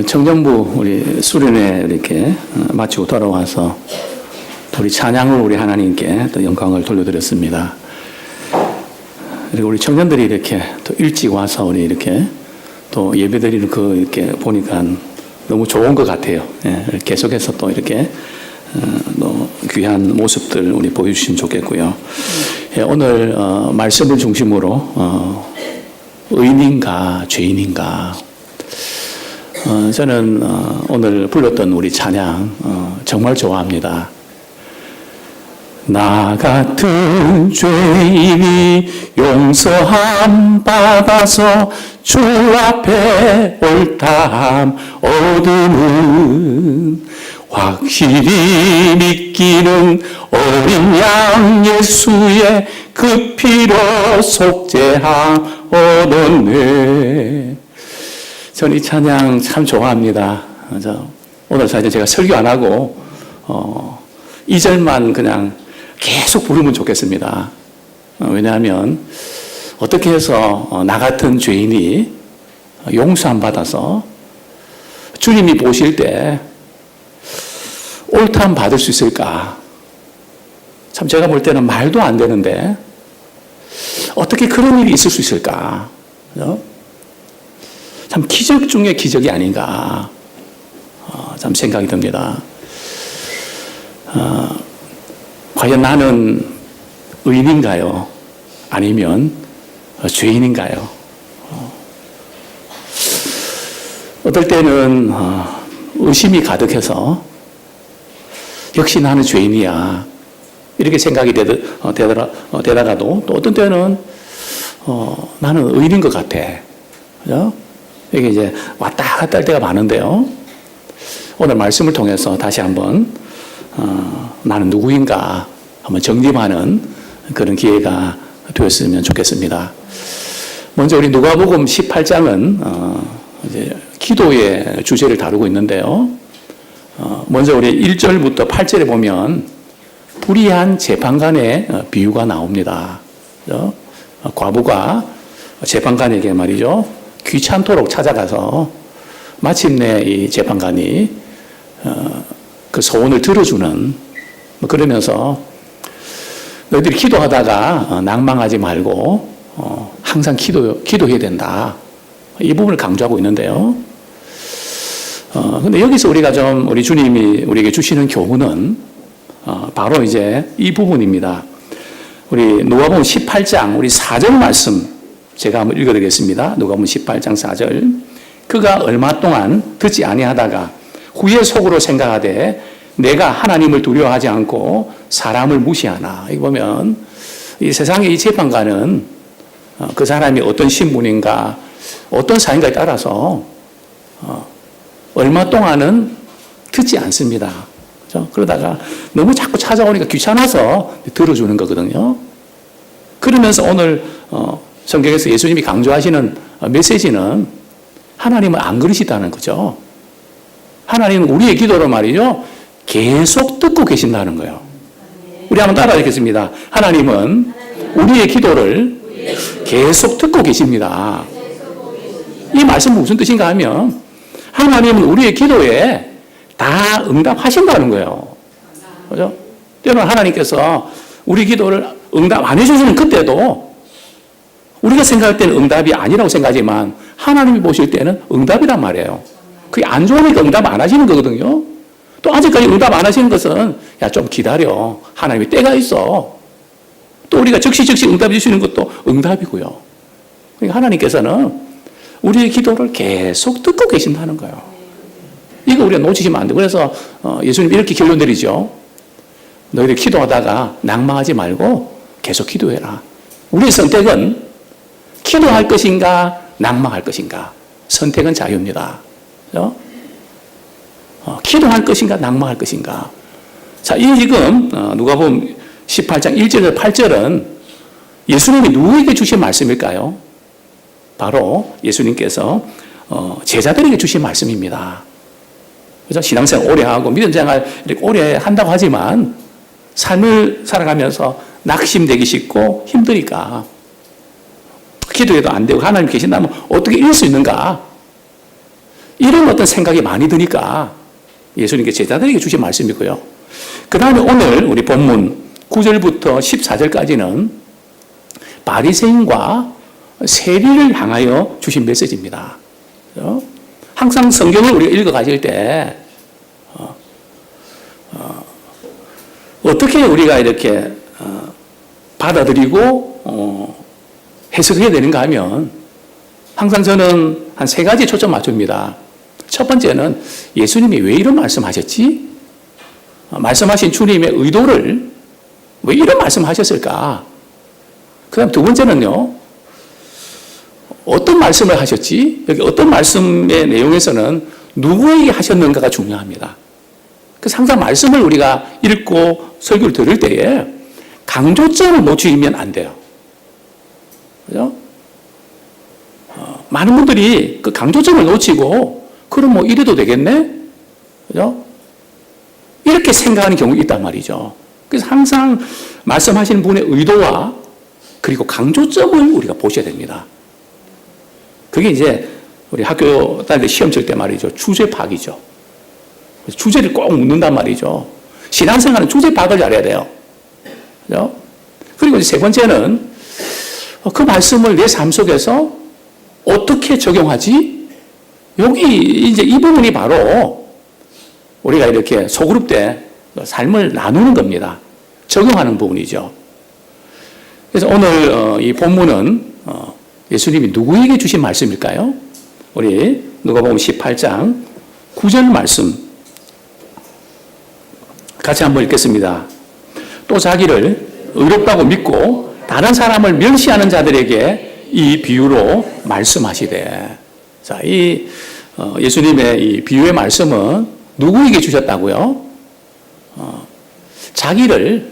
청년부 우리 수련회 이렇게 마치고 돌아와서 우리 찬양을 우리 하나님께 또 영광을 돌려드렸습니다. 그리고 우리 청년들이 이렇게 또 일찍 와서 우리 이렇게 또 예배드리는 이렇게 보니까 너무 좋은 것 같아요. 예, 계속해서 또 이렇게 또 귀한 모습들 우리 보여주시면 좋겠고요. 예, 오늘 말씀을 중심으로 의인인가 죄인인가. 저는 오늘 불렀던 우리 찬양 정말 좋아합니다. 나 같은 죄인이 용서함 받아서 주 앞에 옳다함 얻음은 확실히 믿기는 어린 양 예수의 그 피로 속죄함 얻었네. 저는 이 찬양 참 좋아합니다. 오늘 사실 제가 설교 안 하고 2절만 그냥 계속 부르면 좋겠습니다. 왜냐하면 어떻게 해서 나 같은 죄인이 용서함 받아서 주님이 보실 때 옳다함 받을 수 있을까? 참 제가 볼 때는 말도 안 되는데 어떻게 그런 일이 있을 수 있을까? 그죠? 참 기적 중에 기적이 아닌가 참 생각이 듭니다. 과연 나는 의인인가요? 아니면 죄인인가요? 어떨 때는 의심이 가득해서 역시 나는 죄인이야 이렇게 생각이 되다가도 또 어떤 때는 나는 의인인 것 같아. 그죠? 이게 이제 왔다 갔다 할 때가 많은데요. 오늘 말씀을 통해서 다시 한번 나는 누구인가 한번 정립하는 그런 기회가 되었으면 좋겠습니다. 먼저 우리 누가복음 18장은 이제 기도의 주제를 다루고 있는데요. 먼저 우리 1절부터 8절에 보면 불의한 재판관의 비유가 나옵니다. 그렇죠? 과부가 재판관에게 말이죠. 귀찮도록 찾아가서 마침내 이 재판관이 그 소원을 들어주는 그러면서 너희들이 기도하다가 낭망하지 말고 항상 기도해야 된다. 이 부분을 강조하고 있는데요. 근데 여기서 우리가 좀 우리 주님이 우리에게 주시는 교훈은 바로 이제 이 부분입니다. 우리 누가복음 18장 우리 4절 말씀 제가 한번 읽어드리겠습니다. 누가복음 18장 4절. 그가 얼마 동안 듣지 아니하다가 후에 속으로 생각하되 내가 하나님을 두려워하지 않고 사람을 무시하나. 이거 보면 이 세상의 이 재판관은 그 사람이 어떤 신분인가 어떤 사인가에 따라서 얼마 동안은 듣지 않습니다. 그렇죠? 그러다가 너무 자꾸 찾아오니까 귀찮아서 들어주는 거거든요. 그러면서 오늘 성경에서 예수님이 강조하시는 메시지는 하나님은 안 그러시다는 거죠. 하나님은 우리의 기도를 말이죠. 계속 듣고 계신다는 거예요. 우리 한번 따라 읽겠습니다. 하나님은 우리의 기도를 계속 듣고 계십니다. 이 말씀은 무슨 뜻인가 하면 하나님은 우리의 기도에 다 응답하신다는 거예요. 그죠? 때로는 하나님께서 우리 기도를 응답 안 해주시는 그때도 우리가 생각할 때는 응답이 아니라고 생각하지만 하나님이 보실 때는 응답이란 말이에요. 그게 안 좋으니까 응답 안 하시는 거거든요. 또 아직까지 응답 안 하시는 것은 야, 좀 기다려. 하나님이 때가 있어. 또 우리가 즉시 응답해 주시는 것도 응답이고요. 그러니까 하나님께서는 우리의 기도를 계속 듣고 계신다는 거예요. 이거 우리가 놓치시면 안 돼요. 그래서 예수님 이렇게 결론 내리죠. 너희들 기도하다가 낭망하지 말고 계속 기도해라. 우리의 선택은 기도할 것인가 낭망할 것인가. 선택은 자유입니다. 그렇죠? 기도할 것인가 낭망할 것인가. 자, 이 지금 누가복음 18장 1절에서 8절은 예수님이 누구에게 주신 말씀일까요? 바로 예수님께서 제자들에게 주신 말씀입니다. 그죠? 신앙생활 오래 하고 믿음생활 이렇게 오래 한다고 하지만 삶을 살아가면서 낙심되기 쉽고 힘드니까 기도해도 안 되고 하나님 계신다면 어떻게 이룰 수 있는가? 이런 어떤 생각이 많이 드니까 예수님께 제자들에게 주신 말씀이고요. 그 다음에 오늘 우리 본문 9절부터 14절까지는 바리새인과 세리를 향하여 주신 메시지입니다. 항상 성경을 우리가 읽어 가실 때 어떻게 우리가 이렇게 받아들이고 해석해야 되는가 하면 항상 저는 한 세 가지 초점 맞춥니다. 첫 번째는 예수님이 왜 이런 말씀하셨지? 말씀하신 주님의 의도를 왜 이런 말씀하셨을까? 그 다음 두 번째는요, 어떤 말씀을 하셨지? 여기 어떤 말씀의 내용에서는 누구에게 하셨는가가 중요합니다. 그래서 항상 말씀을 우리가 읽고 설교를 들을 때에 강조점을 놓치면 안 돼요. 그죠? 많은 분들이 그 강조점을 놓치고, 그럼 뭐 이래도 되겠네? 그죠? 이렇게 생각하는 경우가 있단 말이죠. 그래서 항상 말씀하시는 분의 의도와 그리고 강조점을 우리가 보셔야 됩니다. 그게 이제 우리 학교 다닐 때 시험 칠 때 말이죠. 주제 파악이죠. 주제를 꼭 묻는단 말이죠. 신앙생활은 주제 파악을 잘해야 돼요. 그죠? 그리고 이제 세 번째는 그 말씀을 내 삶 속에서 어떻게 적용하지? 여기 이제 이 부분이 바로 우리가 이렇게 소그룹 때 삶을 나누는 겁니다. 적용하는 부분이죠. 그래서 오늘 이 본문은 예수님이 누구에게 주신 말씀일까요? 우리 누가복음 18장 9절 말씀 같이 한번 읽겠습니다. 또 자기를 의롭다고 믿고 다른 사람을 멸시하는 자들에게 이 비유로 말씀하시되. 자, 이 예수님의 이 비유의 말씀은 누구에게 주셨다고요? 자기를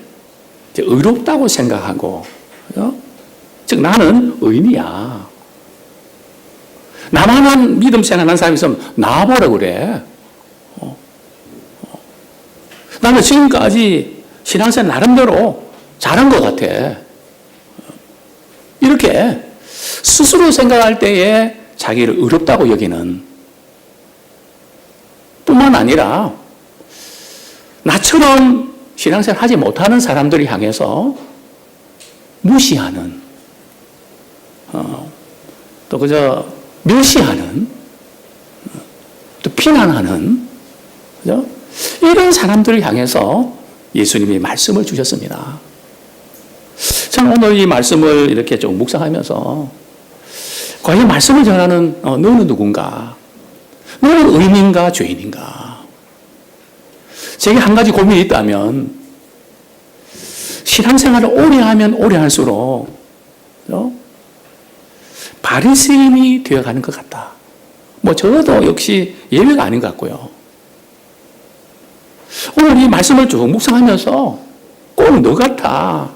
의롭다고 생각하고, 즉 나는 의인이야. 나만한 믿음 생활하는 사람이 있으면 나와보라 그래. 나는 지금까지 신앙생활 나름대로 잘한 것 같아. 이렇게 스스로 생각할 때에 자기를 의롭다고 여기는, 뿐만 아니라 나처럼 신앙생활 하지 못하는 사람들을 향해서 무시하는, 또 그저 멸시하는, 또 비난하는, 그죠? 이런 사람들을 향해서 예수님이 말씀을 주셨습니다. 저는 오늘 이 말씀을 이렇게 좀 묵상하면서 과연 말씀을 전하는 너는 누군가? 너는 의인인가 죄인인가? 제게 한 가지 고민이 있다면 신앙생활을 오래 하면 오래 할수록 바리새인이 되어가는 것 같다. 뭐 저도 역시 예외가 아닌 것 같고요. 오늘 이 말씀을 쭉 묵상하면서 꼭 너 같아.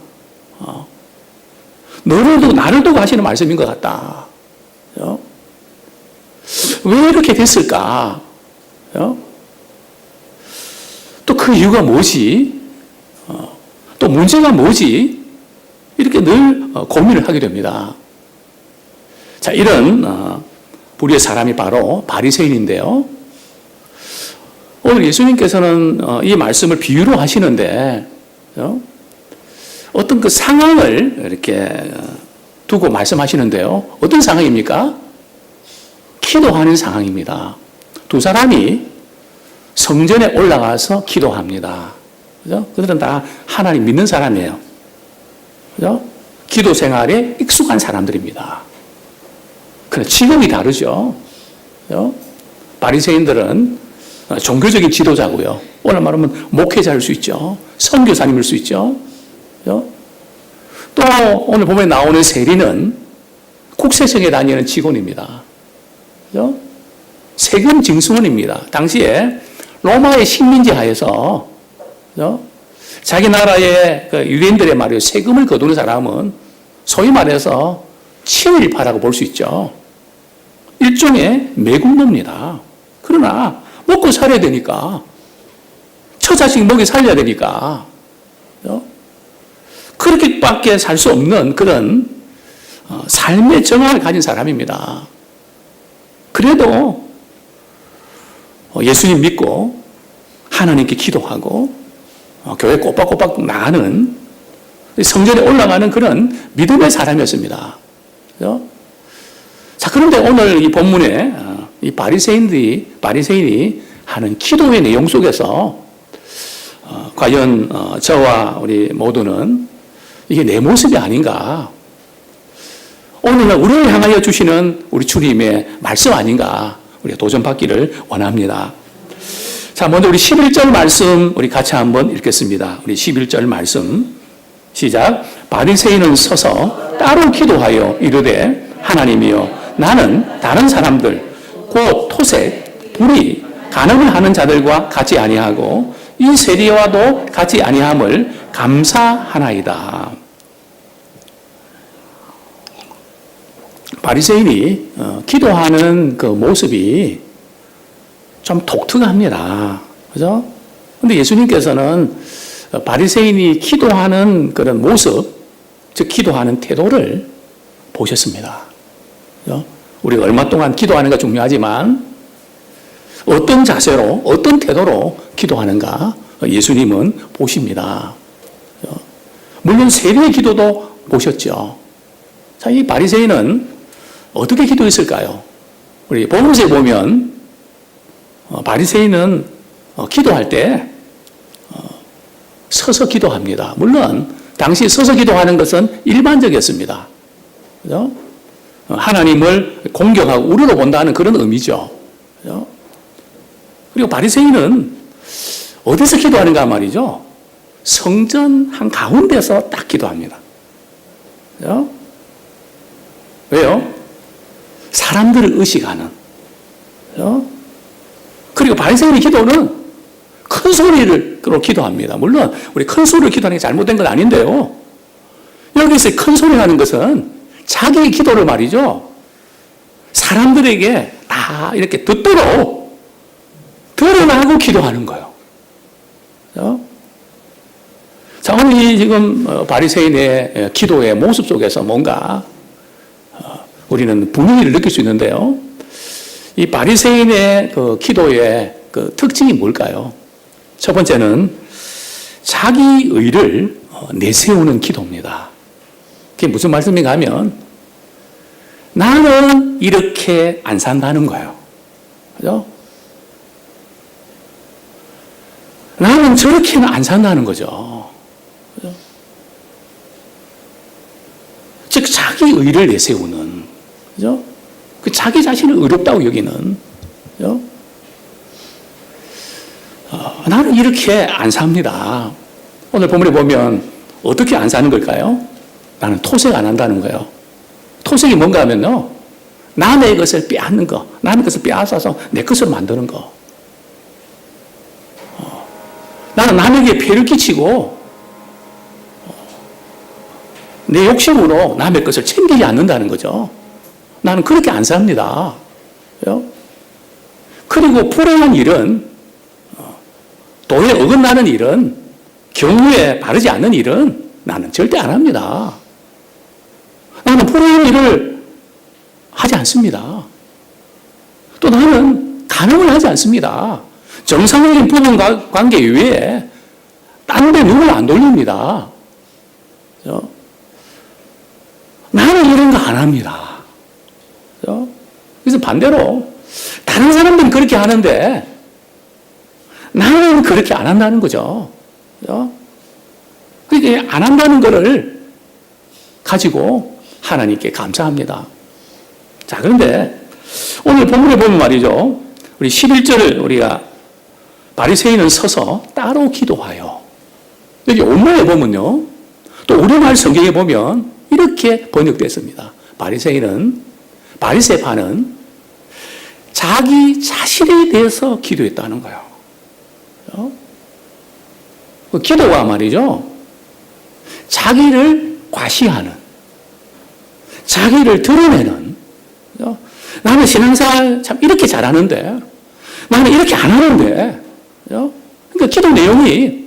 너를 두고 나를 두고 하시는 말씀인 것 같다. 왜 이렇게 됐을까? 또 그 이유가 뭐지? 또 문제가 뭐지? 이렇게 늘 고민을 하게 됩니다. 자, 이런 불의의 사람이 바로 바리새인인데요. 오늘 예수님께서는 이 말씀을 비유로 하시는데 어떤 그 상황을 이렇게 두고 말씀하시는데요. 어떤 상황입니까? 기도하는 상황입니다. 두 사람이 성전에 올라가서 기도합니다. 그죠? 그들은 다 하나님 믿는 사람이에요. 그죠? 기도 생활에 익숙한 사람들입니다. 그런데 직업이 다르죠. 그죠? 바리새인들은 종교적인 지도자고요. 오늘 말하면 목회자일 수 있죠. 선교사님일 수 있죠. 그죠? 또 오늘 보면 나오는 세리는 국세청에 다니는 직원입니다. 그죠? 세금 징수원입니다. 당시에 로마의 식민지 하에서, 그죠? 자기 나라의 그 유대인들의 말이요, 세금을 거두는 사람은 소위 말해서 친일파라고 볼 수 있죠. 일종의 매국노입니다. 그러나 먹고 살아야 되니까, 처자식 먹여 살려야 되니까, 그죠? 그렇게밖에 살 수 없는 그런 삶의 정황을 가진 사람입니다. 그래도 예수님 믿고 하나님께 기도하고 교회 꼬박꼬박 나가는 성전에 올라가는 그런 믿음의 사람이었습니다. 그죠? 자, 그런데 오늘 이 본문에 이 바리새인이 하는 기도의 내용 속에서 과연 저와 우리 모두는 이게 내 모습이 아닌가? 오늘날 우리를 향하여 주시는 우리 주님의 말씀 아닌가? 우리가 도전받기를 원합니다. 자, 먼저 우리 11절 말씀 우리 같이 한번 읽겠습니다. 우리 11절 말씀 시작. 바리새인은 서서 따로 기도하여 이르되 하나님이여 나는 다른 사람들 곧 토색, 불의, 간음을 하는 자들과 같이 아니하고 이 세리와도 같이 아니함을 감사하나이다. 바리새인이 기도하는 그 모습이 좀 독특합니다. 그죠? 근데 예수님께서는 바리새인이 기도하는 그런 모습, 즉 기도하는 태도를 보셨습니다. 그죠? 우리가 얼마 동안 기도하는가 중요하지만 어떤 자세로, 어떤 태도로 기도하는가 예수님은 보십니다. 그죠? 물론 세리의 기도도 보셨죠. 자, 이 바리새인은 어떻게 기도했을까요? 우리 복음서에 보면 바리새인은 기도할 때 서서 기도합니다. 물론 당시 서서 기도하는 것은 일반적이었습니다. 그죠? 하나님을 공경하고 우러러 본다는 그런 의미죠. 그죠? 그리고 바리새인은 어디서 기도하는가 말이죠. 성전 한 가운데서 딱 기도합니다. 그죠? 왜요? 사람들을 의식하는. 그죠? 그리고 바리새인의 기도는 큰 소리로 기도합니다. 물론 우리 큰 소리로 기도하는 게 잘못된 건 아닌데요. 여기서 큰 소리 하는 것은 자기의 기도를 말이죠. 사람들에게 다 이렇게 듣도록 드러나고 기도하는 거예요. 그죠? 자, 오늘 이 지금 바리새인의 기도의 모습 속에서 뭔가 우리는 분위기를 느낄 수 있는데요. 이 바리새인의 그 기도의 그 특징이 뭘까요? 첫 번째는 자기 의를 내세우는 기도입니다. 그게 무슨 말씀인가 하면 나는 이렇게 안 산다는 거예요. 그죠? 나는 저렇게는 안 산다는 거죠. 그죠? 즉 자기 의를 내세우는, 그죠? 그 자기 자신을 의롭다고 여기는, 그죠? 나는 이렇게 안 삽니다. 오늘 본문에 보면 어떻게 안 사는 걸까요? 나는 토색 안 한다는 거예요. 토색이 뭔가 하면요, 남의 것을 빼앗는 거, 남의 것을 빼앗아서 내 것으로 만드는 거. 나는 남에게 폐를 끼치고 내 욕심으로 남의 것을 챙기지 않는다는 거죠. 나는 그렇게 안 삽니다. 그리고 불행한 일은, 도에 어긋나는 일은, 경우에 바르지 않는 일은 나는 절대 안 합니다. 나는 불행한 일을 하지 않습니다. 또 나는 간음을 하지 않습니다. 정상적인 부부 관계 이외에 딴 데 눈을 안 돌립니다. 나는 이런 거 안 합니다. 그래서 반대로 다른 사람들은 그렇게 하는데 나는 그렇게 안 한다는 거죠. 그러니까 안 한다는 거를 가지고 하나님께 감사합니다. 자, 그런데 오늘 본문에 보면 말이죠. 우리 11절을 우리가 바리새인은 서서 따로 기도하여. 여기 원문에 보면요. 또 우리말 성경에 보면 이렇게 번역됐습니다. 바리새파는 자기 자신에 대해서 기도했다는 거예요. 그 기도가 말이죠. 자기를 과시하는, 자기를 드러내는. 나는 신앙생활 참 이렇게 잘하는데, 나는 이렇게 안 하는데. 그러니까 기도 내용이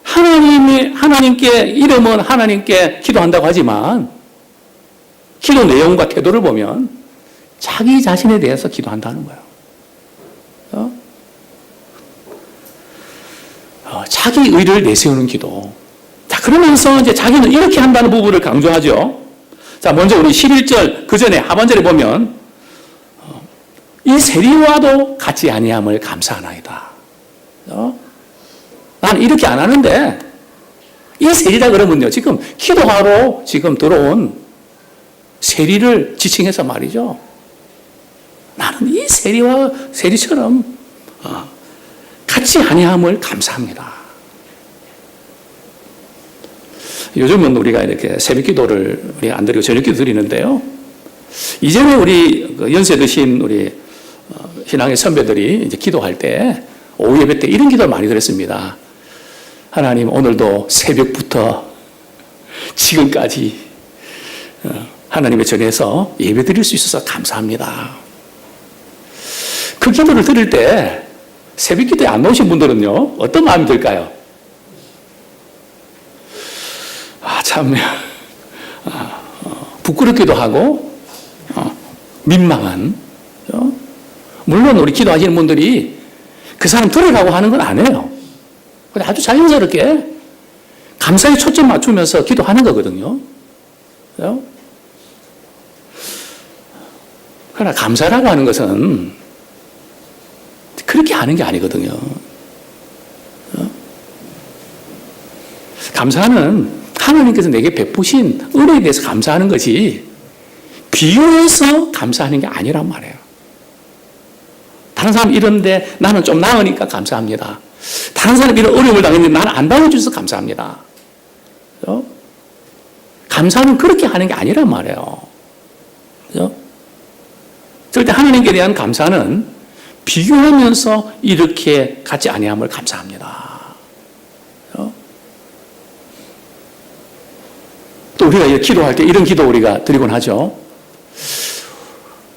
하나님께, 이름은 하나님께 기도한다고 하지만, 기도 내용과 태도를 보면 자기 자신에 대해서 기도한다는 거예요. 자기 의를 내세우는 기도. 자, 그러면서 이제 자기는 이렇게 한다는 부분을 강조하죠. 자, 먼저 우리 11절 그 전에 하반절에 보면 이 세리와도 같지 아니함을 감사하나이다. 나는 이렇게 안 하는데 이 세리라 그러면요, 지금 기도하러 지금 들어온 세리를 지칭해서 말이죠. 나는 이 세리처럼 같지 아니함을 감사합니다. 요즘은 우리가 이렇게 새벽 기도를 우리가 안 드리고 저녁 기도 드리는데요. 이전에 우리 연세 드신 우리 신앙의 선배들이 이제 기도할 때 오후 예배 때 이런 기도를 많이 드렸습니다. 하나님, 오늘도 새벽부터 지금까지 하나님의 전에서 예배 드릴 수 있어서 감사합니다. 그 기도를 들을 때 새벽 기도에 안 나오신 분들은요, 어떤 마음이 들까요? 참, 부끄럽기도 하고, 민망한. 물론 우리 기도하시는 분들이 그 사람 들으라고 하는 건 아니에요. 아주 자연스럽게 감사에 초점 맞추면서 기도하는 거거든요. 그러나 감사라고 하는 것은 그렇게 하는 게 아니거든요. 감사는 하나님께서 내게 베푸신 은혜에 대해서 감사하는 것이 비교해서 감사하는 게 아니란 말이에요. 다른 사람 이런데 나는 좀 나으니까 감사합니다. 다른 사람 이런 어려움을 당했는데 나는 안 당해줘서 감사합니다. 감사는 그렇게 하는 게 아니란 말이에요. 절대 하나님께 대한 감사는 비교하면서 이렇게 같지 아니함을 감사합니다. 또 우리가 기도할 때 이런 기도 우리가 드리곤 하죠.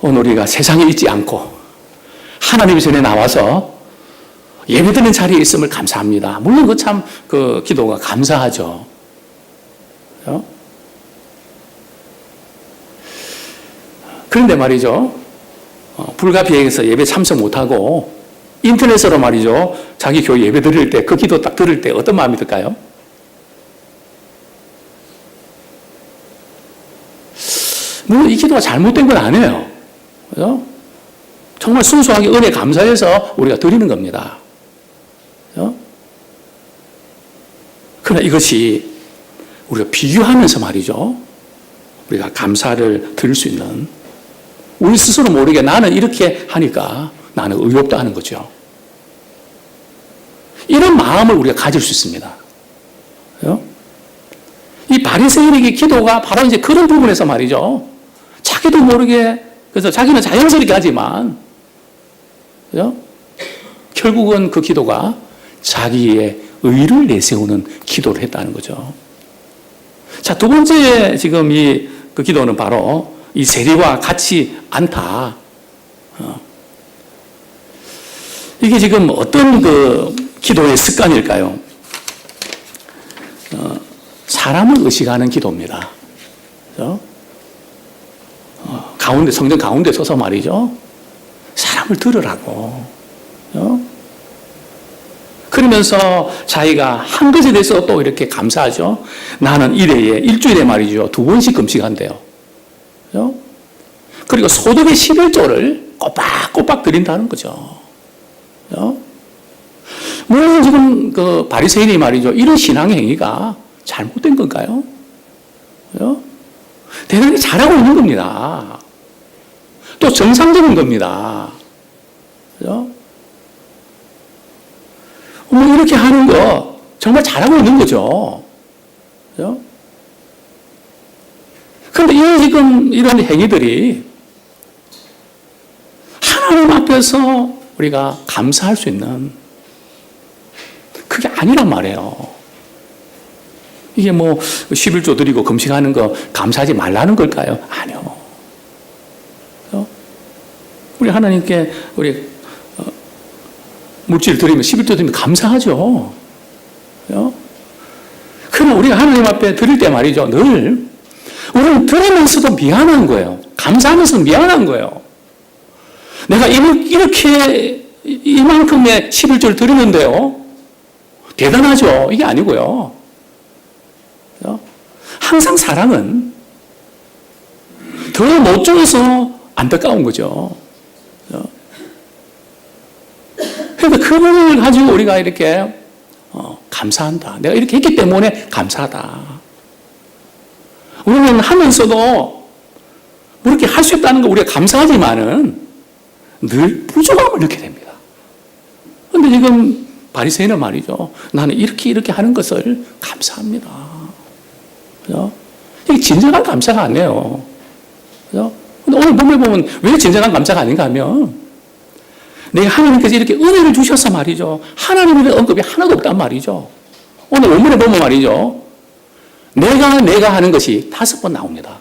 오늘 우리가 세상에 있지 않고 하나님 전에 나와서 예배드리는 자리에 있음을 감사합니다. 물론 그 기도가 감사하죠. 그런데 말이죠. 불가피해서 예배 참석 못하고 인터넷으로 말이죠. 자기 교회 예배 드릴 때 그 기도 딱 들을 때 어떤 마음이 들까요? 물론 이 기도가 잘못된 건 아니에요. 그죠? 정말 순수하게 은혜 감사해서 우리가 드리는 겁니다. 그죠? 그러나 이것이 우리가 비교하면서 말이죠. 우리가 감사를 드릴 수 있는, 우리 스스로 모르게 나는 이렇게 하니까 나는 의롭다 하는 거죠. 이런 마음을 우리가 가질 수 있습니다. 그죠? 이 바리새인에게 기도가 바로 이제 그런 부분에서 말이죠. 자기도 모르게, 그래서 자기는 자연스럽게 하지만, 그죠? 결국은 그 기도가 자기의 의를 내세우는 기도를 했다는 거죠. 자, 두 번째 지금 그 기도는 바로 이 세리와 같지 않다. 이게 지금 어떤 그 기도의 습관일까요? 사람을 의식하는 기도입니다. 그죠? 성전 가운데 서서 말이죠. 사람을 들으라고. 그죠? 그러면서 자기가 한 것에 대해서 또 이렇게 감사하죠. 나는 일주일에 말이죠. 2번씩 금식한대요. 그죠? 그리고 소득의 11조를 꼬박꼬박 드린다는 거죠. 그죠? 물론 지금 그 바리새인이 말이죠. 이런 신앙의 행위가 잘못된 건가요? 그죠? 대단히 잘하고 있는 겁니다. 또 정상적인 겁니다. 그죠? 이렇게 하는 거 정말 잘하고 있는 거죠. 그죠? 그런데 지금 이런 행위들이 하나님 앞에서 우리가 감사할 수 있는 그게 아니란 말이에요. 이게 11조 드리고 금식하는 거 감사하지 말라는 걸까요? 아니요. 우리 하나님께 우리 물질 드리면 11조 드리면 감사하죠. 그러나 우리가 하나님 앞에 드릴 때 말이죠. 늘 우리는 드리면서도 미안한 거예요. 감사하면서도 미안한 거예요. 내가 이렇게 이만큼의 11조를 드리는데요. 대단하죠. 이게 아니고요. 그죠? 항상 사랑은 더 못 줘서 안타까운 거죠. 그죠? 그러니까 그 부분을 가지고 우리가 이렇게 감사한다. 내가 이렇게 했기 때문에 감사하다. 우리는 하면서도 뭐 이렇게 할 수 있다는 거 우리가 감사하지만은 늘 부족함을 느끼게 됩니다. 그런데 지금 바리새인은 말이죠. 나는 이렇게 하는 것을 감사합니다. 그죠? 이게 진정한 감사가 아니에요. 그죠? 근데 오늘 본문을 보면 왜 진정한 감사가 아닌가 하면 내가 하나님께서 이렇게 은혜를 주셔서 말이죠. 하나님에 대한 언급이 하나도 없단 말이죠. 오늘 본문에 보면 말이죠. 내가 하는 것이 5번 나옵니다.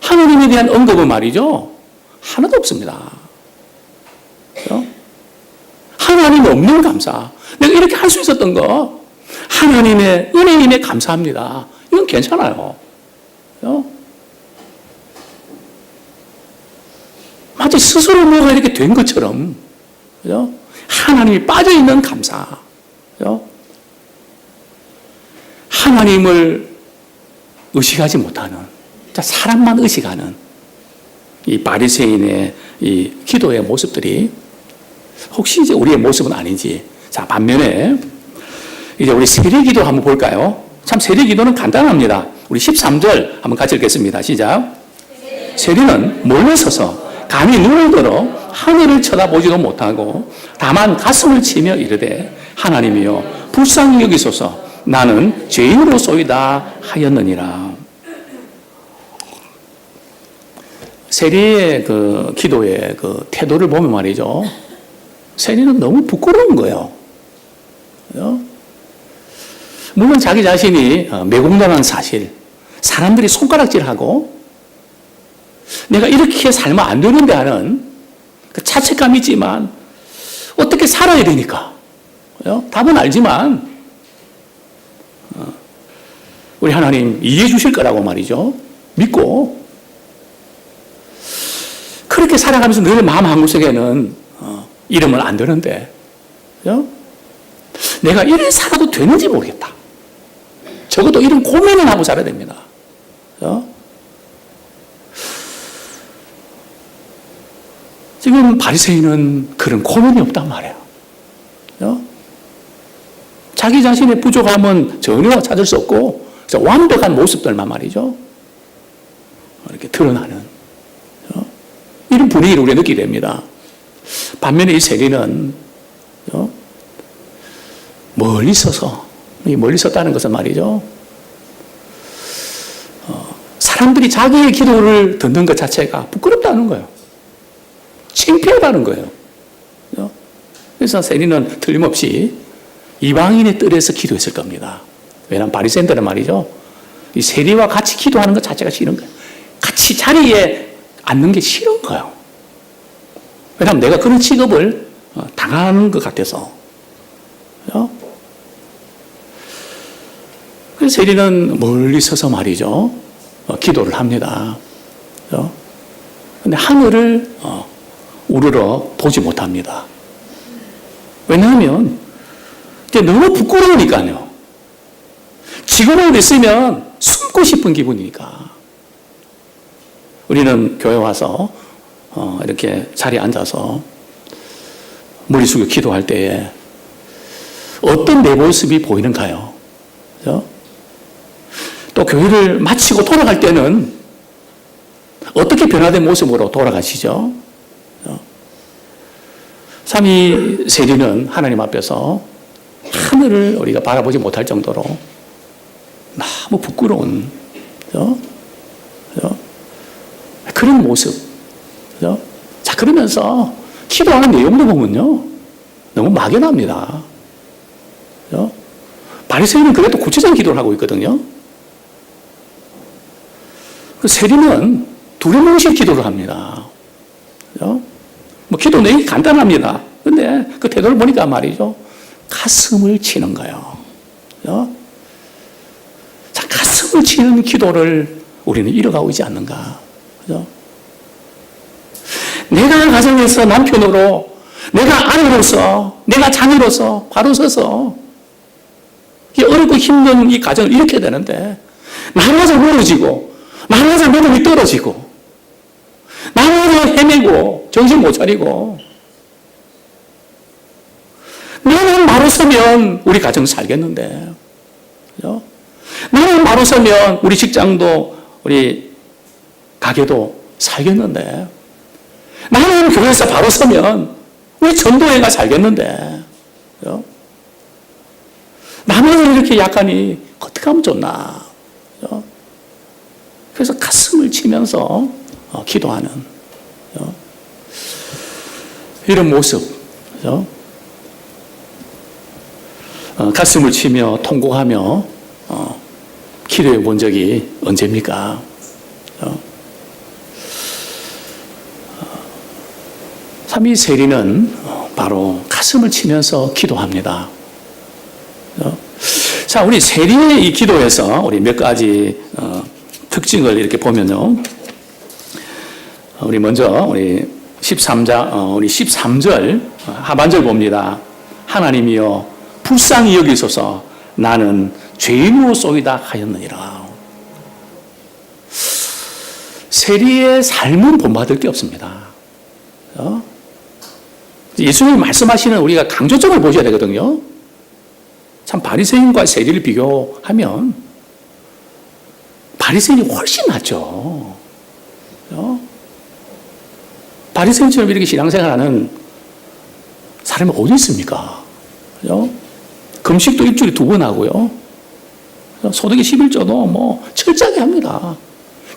하나님에 대한 언급은 말이죠. 하나도 없습니다. 그죠? 하나님 없는 감사. 내가 이렇게 할 수 있었던 거 하나님의 은혜임에 감사합니다. 이건 괜찮아요. 그죠? 마치 스스로 뭐가 이렇게 된 것처럼, 그죠? 하나님이 빠져있는 감사. 그죠? 하나님을 의식하지 못하는, 사람만 의식하는 이 바리새인의 이 기도의 모습들이 혹시 이제 우리의 모습은 아닌지. 자, 반면에 이제 우리 세례 기도 한번 볼까요? 참 세례 기도는 간단합니다. 우리 13절 한번 같이 읽겠습니다. 시작. 세례는 몰래 서서 감히 눈을 들어 하늘을 쳐다보지도 못하고 다만 가슴을 치며 이르되 하나님이여 불쌍히 여기소서 나는 죄인으로소이다 하였느니라. 세리의 그 기도의 그 태도를 보면 말이죠. 세리는 너무 부끄러운 거예요. 그죠? 물론 자기 자신이 매국노라는 사실, 사람들이 손가락질하고 내가 이렇게 살면 안 되는데 하는 그 자책감이 있지만 어떻게 살아야 되니까. 그죠? 답은 알지만 우리 하나님 이해해 주실 거라고 말이죠. 믿고 그렇게 살아가면서 늘 마음 한구석에는 이러면 안 되는데, 그죠? 내가 이래 살아도 되는지 모르겠다. 적어도 이런 고민을 하고 살아야 됩니다. 그죠? 지금 바리새인은 그런 고민이 없단 말이에요. 그죠? 자기 자신의 부족함은 전혀 찾을 수 없고 완벽한 모습들만 말이죠. 이렇게 드러나는 이런 분위기를 우리가 느끼게 됩니다. 반면에 이 세리는 멀리 서서, 멀리 섰다는 것은 말이죠. 사람들이 자기의 기도를 듣는 것 자체가 부끄럽다는 거예요. 창피하다는 거예요. 그래서 세리는 틀림없이 이방인의 뜰에서 기도했을 겁니다. 왜냐하면 바리새인들은 말이죠. 이 세리와 같이 기도하는 것 자체가 싫은 거예요. 같이 자리에 앉는 게 싫은 거예요. 왜냐하면 내가 그런 취급을 당하는 것 같아서. 그죠? 그래서 세리는 멀리 서서 말이죠. 기도를 합니다. 그죠? 근데 하늘을 우러러 보지 못합니다. 왜냐하면 이제 너무 부끄러우니까요. 지금은 있으면 숨고 싶은 기분이니까. 우리는 교회 와서 이렇게 자리에 앉아서 머리 숙여 기도할 때에 어떤 내 모습이 보이는가요? 그죠? 또 교회를 마치고 돌아갈 때는 어떻게 변화된 모습으로 돌아가시죠? 참 이 세리는 하나님 앞에서 하늘을 우리가 바라보지 못할 정도로 너무 부끄러운, 그죠? 그죠? 그런 모습. 그죠? 자, 그러면서 기도하는 내용도 보면요. 너무 막연합니다. 그죠? 바리새인은 그래도 구체적인 기도를 하고 있거든요. 그 세리는 두려움식 기도를 합니다. 그죠? 뭐 기도 내용이 간단합니다. 근데 그 태도를 보니까 말이죠. 가슴을 치는 거예요. 그죠? 자, 가슴을 치는 기도를 우리는 이뤄가고 있지 않는가. 그죠? 내가 가정에서 남편으로, 내가 아내로서, 내가 자녀로서 바로 서서 힘든 이 가정을 일으켜야 되는데, 나마저 무너지고, 나마저 믿음이 떨어지고, 나마저 헤매고, 정신 못 차리고, 나는 바로 서면 우리 가정 살겠는데, 그죠? 나는 바로 서면 우리 직장도, 우리 가게도 살겠는데, 나는 교회에서 바로 서면 우리 전도회가 살겠는데, 그죠? 나만 이렇게 약하니 어떻게 하면 좋나? 그죠? 그래서 가슴을 치면서 기도하는, 그죠? 이런 모습, 그죠? 가슴을 치며 통곡하며 기도해 본 적이 언제입니까? 참 이 세리는 바로 가슴을 치면서 기도합니다. 자, 우리 세리의 이 기도에서 우리 몇 가지 특징을 이렇게 보면요. 우리 먼저 우리 13절 하반절 봅니다. 하나님이여 불쌍히 여기소서 나는 죄인으로 쏘이다 하였느니라. 세리의 삶은 본받을 게 없습니다. 예수님이 말씀하시는 우리가 강조점을 보셔야 되거든요. 참 바리새인과 세리를 비교하면 바리새인이 훨씬 낫죠. 바리새인처럼 이렇게 신앙생활하는 사람이 어디 있습니까? 금식도 일주일에 2번 하고요. 소득의 11조도 뭐 철저하게 합니다.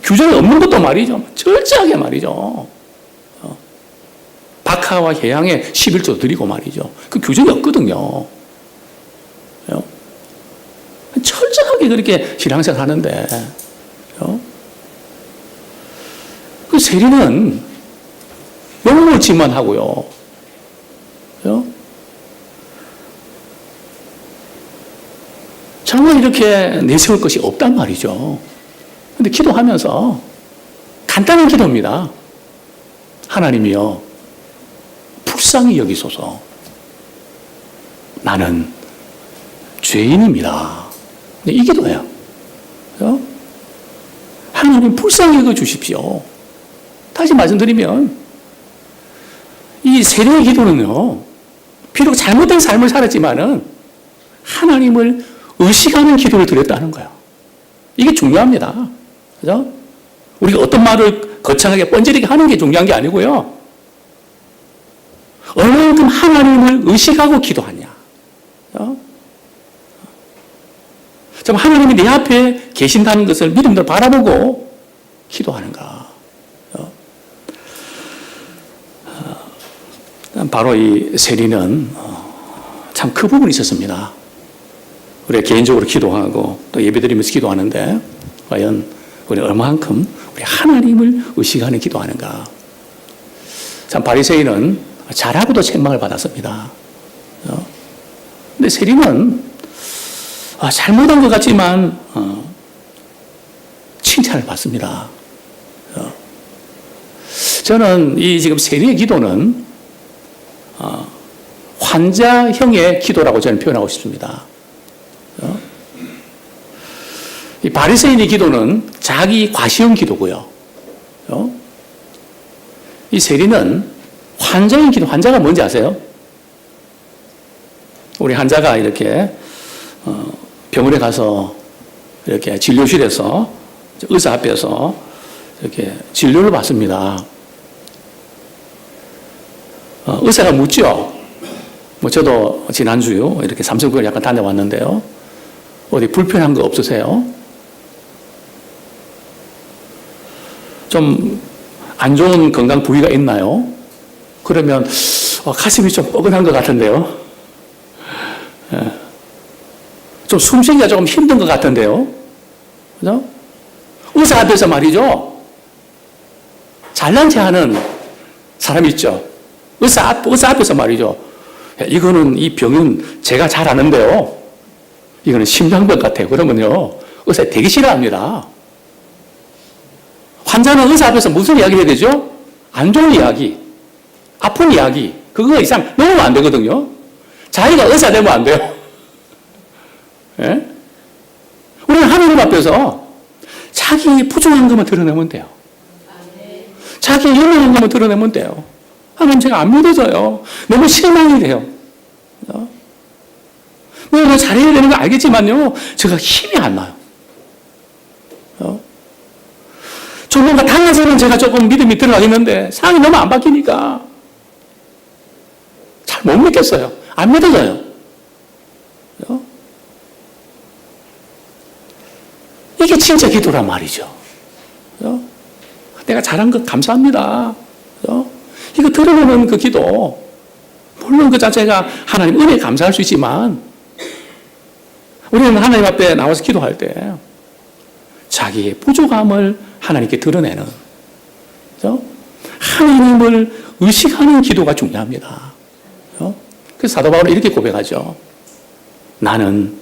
규정이 없는 것도 말이죠. 철저하게 말이죠. 박하와 해양에 11조 드리고 말이죠. 그 규정이 없거든요. 철저하게 그렇게 신앙생활 하는데, 그 세리는 명물지만 하고요. 정말 이렇게 내세울 것이 없단 말이죠. 근데 기도하면서 간단한 기도입니다. 하나님이여, 불쌍히 여기소서. 나는 죄인입니다. 이 기도예요. 하나님 불쌍히 여겨 주십시오. 다시 말씀드리면, 이 세례의 기도는요, 비록 잘못된 삶을 살았지만은 하나님을 의식하는 기도를 드렸다는 거예요. 이게 중요합니다. 그죠? 우리가 어떤 말을 거창하게 뻔질하게 하는 게 중요한 게 아니고요. 얼마만큼 하나님을 의식하고 기도하냐. 좀 하나님이 내 앞에 계신다는 것을 믿음으로 바라보고 기도하는가. 바로 이 세리는 참 그 부분이 있었습니다. 우리가 개인적으로 기도하고 또 예배드리면서 기도하는데 과연 우리 얼마만큼 우리 하나님을 의식하는 기도하는가. 참 바리새인은 잘하고도 책망을 받았습니다. 근데 세리는 잘못한 것 같지만 칭찬을 받습니다. 저는 이 지금 세리의 기도는 환자형의 기도라고 저는 표현하고 싶습니다. 이 바리새인의 기도는 자기 과시형 기도고요. 이 세리는 환자형 기도. 환자가 뭔지 아세요? 우리 환자가 이렇게 병원에 가서 이렇게 진료실에서 의사 앞에서 이렇게 진료를 받습니다. 의사가 묻죠. 뭐 저도 지난주 이렇게 삼성병원 약간 다녀왔는데요. 어디 불편한 거 없으세요? 좀 안 좋은 건강 부위가 있나요? 그러면 가슴이 좀 뻐근한 것 같은데요. 좀 숨쉬기가 조금 힘든 것 같은데요. 그죠? 의사 앞에서 말이죠. 잘난 체 하는 사람이 있죠. 의사 앞에서 말이죠. 이거는 이 병은 제가 잘 아는데요. 이거는 심장병 같아요. 그러면요. 의사 되게 싫어합니다. 환자는 의사 앞에서 무슨 이야기를 해야 되죠? 안 좋은 이야기, 아픈 이야기, 그거 이상 넣으면 안 되거든요. 자기가 의사 되면 안 돼요. 예? 하나님 앞에서 자기 부족한 것만 드러내면 돼요. 자기 연약한 것만 드러내면 돼요. 하나님 제가 안 믿어져요. 너무 실망이 돼요. 내가 잘해야 되는 거 알겠지만요. 제가 힘이 안 나요. 좀 뭔가 달라지면 제가 조금 믿음이 들어가겠는데 상황이 너무 안 바뀌니까 잘 못 믿겠어요. 안 믿어져요. 이게 진짜 기도란 말이죠. 내가 잘한 것 감사합니다. 이거 들으면 그 기도, 물론 그 자체가 하나님 은혜에 감사할 수 있지만, 우리는 하나님 앞에 나와서 기도할 때, 자기의 부족함을 하나님께 드러내는, 하나님을 의식하는 기도가 중요합니다. 그래서 사도 바울은 이렇게 고백하죠. 나는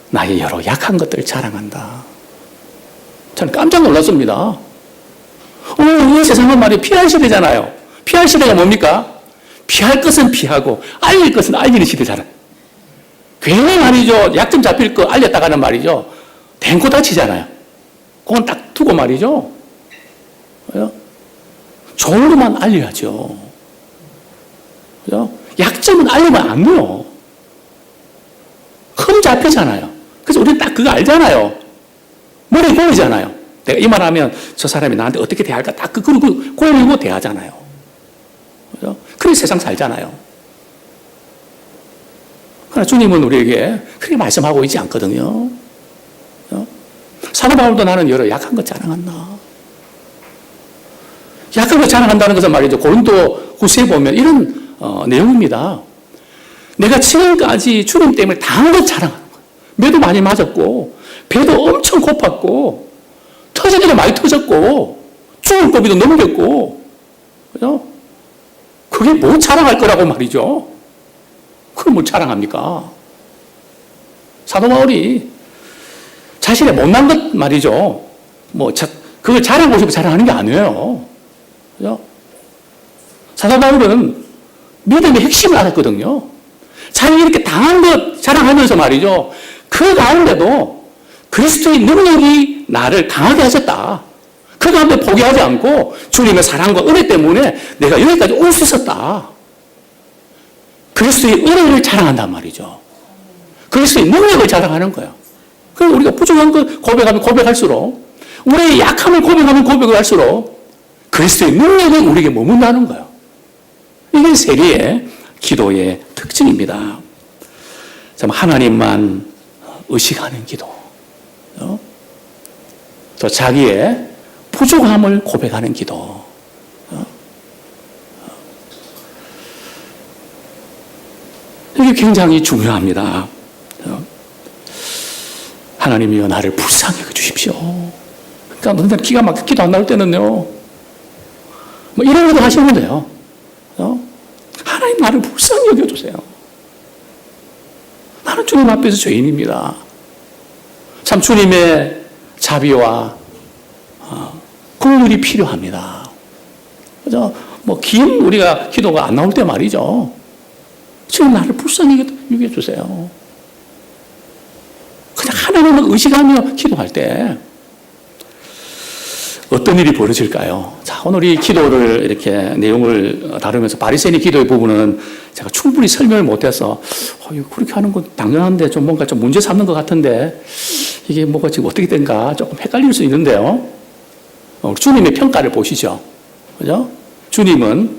나의 여러 약한 것들을 자랑한다. 저는 깜짝 놀랐습니다. 이 세상은 말이 피할 시대잖아요. 피할 시대가 뭡니까? 피할 것은 피하고 알릴 것은 알리는 시대잖아요. 괜히 말이죠. 약점 잡힐 거 알렸다가는 말이죠. 댕고 다치잖아요. 그건 딱 두고 말이죠. 좋은 것만 알려야죠. 그죠? 약점은 알리면 안 돼요. 흠 잡히잖아요. 그래서 우리는 딱 그거 알잖아요. 머리 보이잖아요. 내가 이 말 하면 저 사람이 나한테 어떻게 대할까 딱 그걸 고리고 대하잖아요. 그죠? 그래서 세상 살잖아요. 그러나 주님은 우리에게 그렇게 말씀하고 있지 않거든요. 사도 바울도 나는 여러 약한 것 자랑한다. 약한 것 자랑한다는 것은 말이죠. 고린도 후서에 보면 이런 내용입니다. 내가 지금까지 주님 때문에 당한 것 자랑하는 거예요. 매도 많이 맞았고 배도 엄청 고팠고 터지기도 많이 터졌고 죽을 고비도 넘겼고 그죠? 그게 뭐 자랑할 거라고 말이죠. 그걸 뭘 자랑합니까? 사도 바울이 자신의 못난 것 말이죠. 그걸 자랑하고 싶어 자랑하는 게 아니에요. 그죠? 사도 바울은 믿음의 핵심을 알았거든요. 자기 이렇게 당한 것 자랑하면서 말이죠. 그 가운데도 그리스도의 능력이 나를 강하게 하셨다. 그 가운데 포기하지 않고 주님의 사랑과 은혜 때문에 내가 여기까지 올 수 있었다. 그리스도의 은혜를 자랑한단 말이죠. 그리스도의 능력을 자랑하는 거예요. 그래서 우리가 부족한 것 고백하면 고백할수록 우리의 약함을 고백하면 고백을 할수록 그리스도의 능력이 우리에게 머문다는 거예요. 이게 세리의 기도의 특징입니다. 참 하나님만 의식하는 기도. 또 자기의 부족함을 고백하는 기도. 이게 굉장히 중요합니다. 하나님이여 나를 불쌍히 여겨주십시오. 그러니까 너희들 기가 막혀 기도 안 나올 때는요. 뭐 이런 것도 하시면 돼요. 하나님 나를 불쌍히 여겨주세요. 나는 주님 앞에서 죄인입니다. 참 주님의 자비와 긍휼이 필요합니다. 그죠? 긴 우리가 기도가 안 나올 때 말이죠. 주님 나를 불쌍히 여겨주세요. 그냥 하나님을 의식하며 기도할 때 어떤 일이 벌어질까요? 자, 오늘 이 기도를 이렇게 내용을 다루면서 바리새인의 기도의 부분은 제가 충분히 설명을 못해서 그렇게 하는 건 당연한데 좀 뭔가 좀 문제 삼는 것 같은데 이게 뭐가 지금 어떻게 된가 조금 헷갈릴 수 있는데요. 주님의 평가를 보시죠. 그죠? 주님은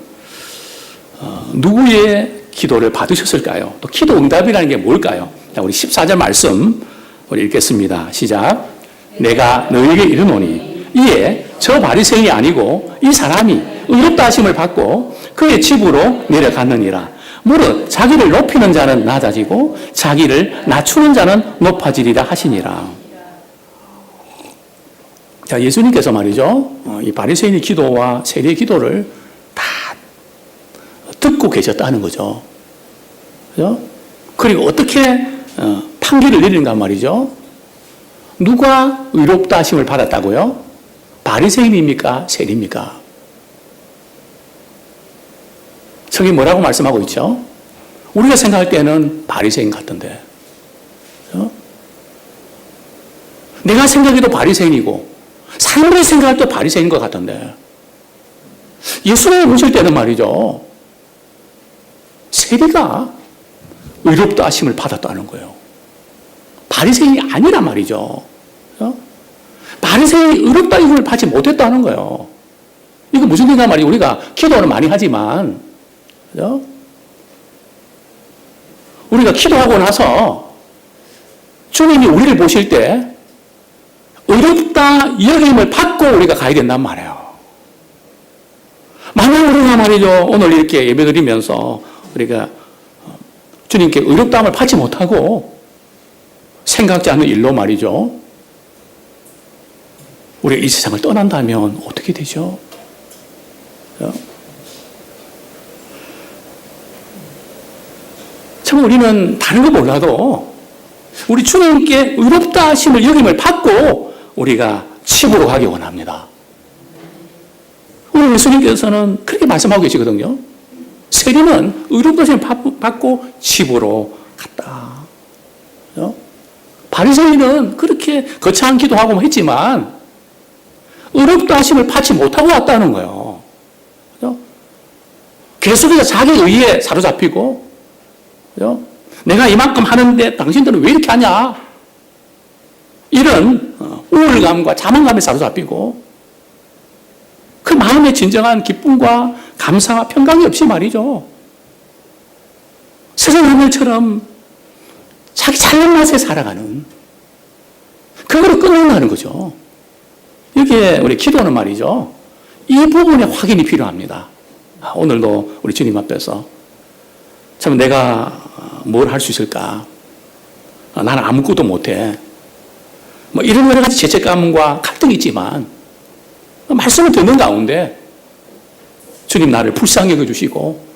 누구의 기도를 받으셨을까요? 또 기도 응답이라는 게 뭘까요? 자, 우리 14절 말씀 우리 읽겠습니다. 시작. 내가 너희에게 이르노니 이에 저 바리새인이 아니고 이 사람이 의롭다 하심을 받고 그의 집으로 내려갔느니라. 무릇 자기를 높이는 자는 낮아지고 자기를 낮추는 자는 높아지리라 하시니라. 자, 예수님께서 말이죠. 이 바리새인의 기도와 세리의 기도를 다 듣고 계셨다는 거죠. 그죠? 그리고 어떻게 판결을 내리는가 말이죠. 누가 의롭다 하심을 받았다고요? 바리새인입니까? 세리입니까? 성경이 뭐라고 말씀하고 있죠? 우리가 생각할 때는 바리새인 같던데. 그렇죠? 내가 생각해도 바리새인이고 사람들이 생각할 때 바리새인인 것 같던데 예수님을 보실 때는 말이죠. 세리가 의롭다 하심을 받았다는 거예요. 바리새인이 아니란 말이죠. 바리새인이 의롭다 하심을 받지 못했다는 거예요. 이거 무슨 얘기냐 말이에요. 우리가 기도는 많이 하지만 그죠? 우리가 기도하고 나서 주님이 우리를 보실 때 의롭다 여김을 받고 우리가 가야 된단 말이에요. 만약 우리가 말이죠. 오늘 이렇게 예배드리면서 우리가 주님께 의롭다함을 받지 못하고 생각지 않는 일로 말이죠. 우리가 이 세상을 떠난다면 어떻게 되죠? 참 우리는 다른 거 몰라도 우리 주님께 의롭다 하심을 여김을 받고 우리가 집으로 가기 원합니다. 우리 예수님께서는 그렇게 말씀하고 계시거든요. 세리는 의롭다 하심을 받고 집으로 갔다. 바리새인은 그렇게 거창한 기도하고 했지만 의롭다 하심을 받지 못하고 왔다는 거예요. 계속해서 자기 의에 사로잡히고 내가 이만큼 하는데 당신들은 왜 이렇게 하냐? 이런 우울감과 자만감에 사로잡히고 그 마음에 진정한 기쁨과 감사와 평강이 없이 말이죠. 세상 하늘처럼 자기 잘난 맛에 살아가는 그거를 끊어내는 거죠. 여기에 우리 기도는 말이죠. 이 부분에 확인이 필요합니다. 오늘도 우리 주님 앞에서 참 내가 뭘 할 수 있을까? 나는 아무것도 못해. 뭐 이런 여러 가지 죄책감과 갈등이 있지만 말씀을 듣는 가운데 주님 나를 불쌍히 여겨주시고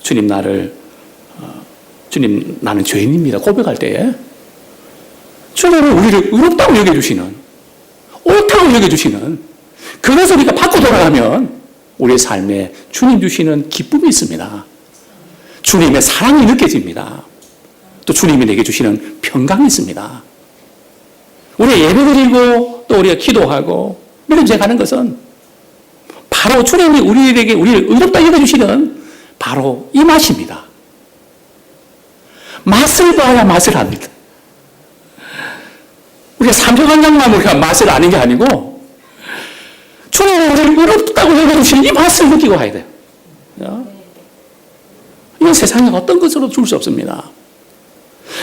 주님 나는 죄인입니다. 고백할 때에 주님은 우리를 의롭다고 여겨주시는 옳다고 여겨주시는 그것을 우리가 받고 돌아가면 우리의 삶에 주님 주시는 기쁨이 있습니다. 주님의 사랑이 느껴집니다. 또 주님이 내게 주시는 평강이 있습니다. 우리가 예배드리고 또 우리가 기도하고 믿음에 가는 것은 바로 주님이 우리에게 우리를 의롭다 여겨주시는 바로 이 맛입니다. 맛을 봐야 맛을 압니다. 우리가 삼켜간장만 우리가 맛을 아는 게 아니고 주님이 우리를 의롭다고 여겨주시는 이 맛을 느끼고 가야 돼요. 이건 세상에 어떤 것으로도 줄 수 없습니다.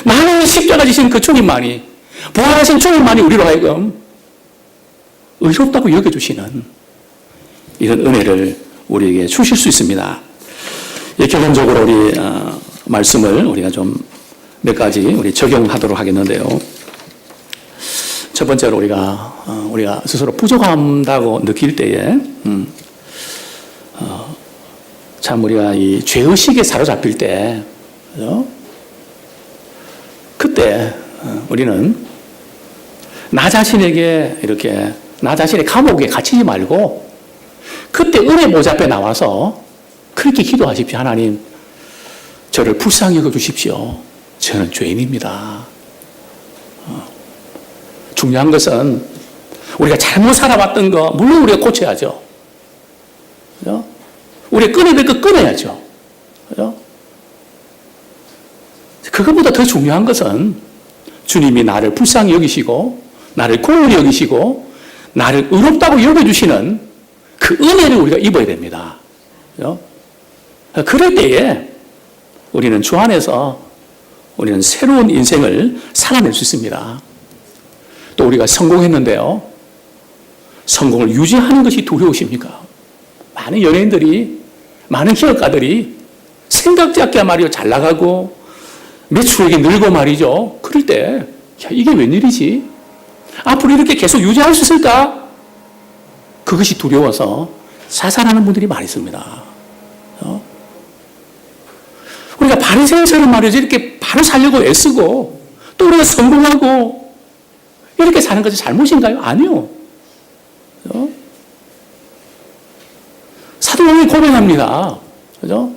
나는 십자가 지신 그 주님만이 부활하신 주님만이 우리로 하여금 의롭다고 여겨주시는 이런 은혜를 우리에게 주실 수 있습니다. 결론적으로 우리 말씀을 우리가 좀 몇 가지 우리 적용하도록 하겠는데요. 첫 번째로 우리가 스스로 부족한다고 느낄 때에 참 우리가 이 죄의식에 사로잡힐 때 그때 우리는 나 자신에게 이렇게 나 자신의 감옥에 갇히지 말고 그때 은혜 모자 앞에 나와서 그렇게 기도하십시오. 하나님 저를 불쌍히 여겨주십시오. 저는 죄인입니다. 중요한 것은 우리가 잘못 살아왔던 거 물론 우리가 고쳐야죠. 우리가 끊어야 될 거 끊어야죠. 그것보다 더 중요한 것은 주님이 나를 불쌍히 여기시고 나를 공의히 여기시고 나를 의롭다고 여겨주시는 그 은혜를 우리가 입어야 됩니다. 그럴 때에 우리는 주 안에서 우리는 새로운 인생을 살아낼 수 있습니다. 또 우리가 성공했는데요. 성공을 유지하는 것이 두려우십니까? 많은 연예인들이, 많은 기업가들이 생각지 않게 말이요. 잘 나가고 매출액이 늘고 말이죠. 그럴 때, 야, 이게 웬일이지? 앞으로 이렇게 계속 유지할 수 있을까? 그것이 두려워서 자살하는 분들이 많이 있습니다. 우리가 바리새인처럼 말이죠. 이렇게 바로 살려고 애쓰고 또 우리가 성공하고 이렇게 사는 것이 잘못인가요? 아니요. 사도 바울이 고백합니다. 그죠?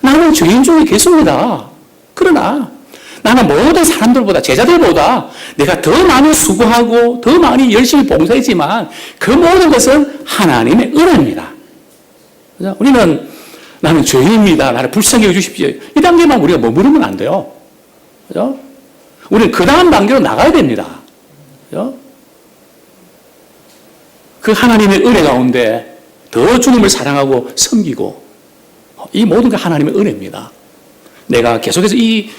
나는 죄인 중에 계십니다. 그러나 나는 모든 사람들보다, 제자들보다 내가 더 많이 수고하고 더 많이 열심히 봉사했지만 그 모든 것은 하나님의 은혜입니다. 그죠? 우리는 나는 죄인입니다. 나를 불쌍히 여주십시오. 이 단계만 우리가 머무르면 안 돼요. 그죠? 우리는 그 다음 단계로 나가야 됩니다. 그죠? 그 하나님의 은혜 가운데 더 주님을 사랑하고 섬기고, 이 모든 게 하나님의 은혜입니다. 내가 계속해서 이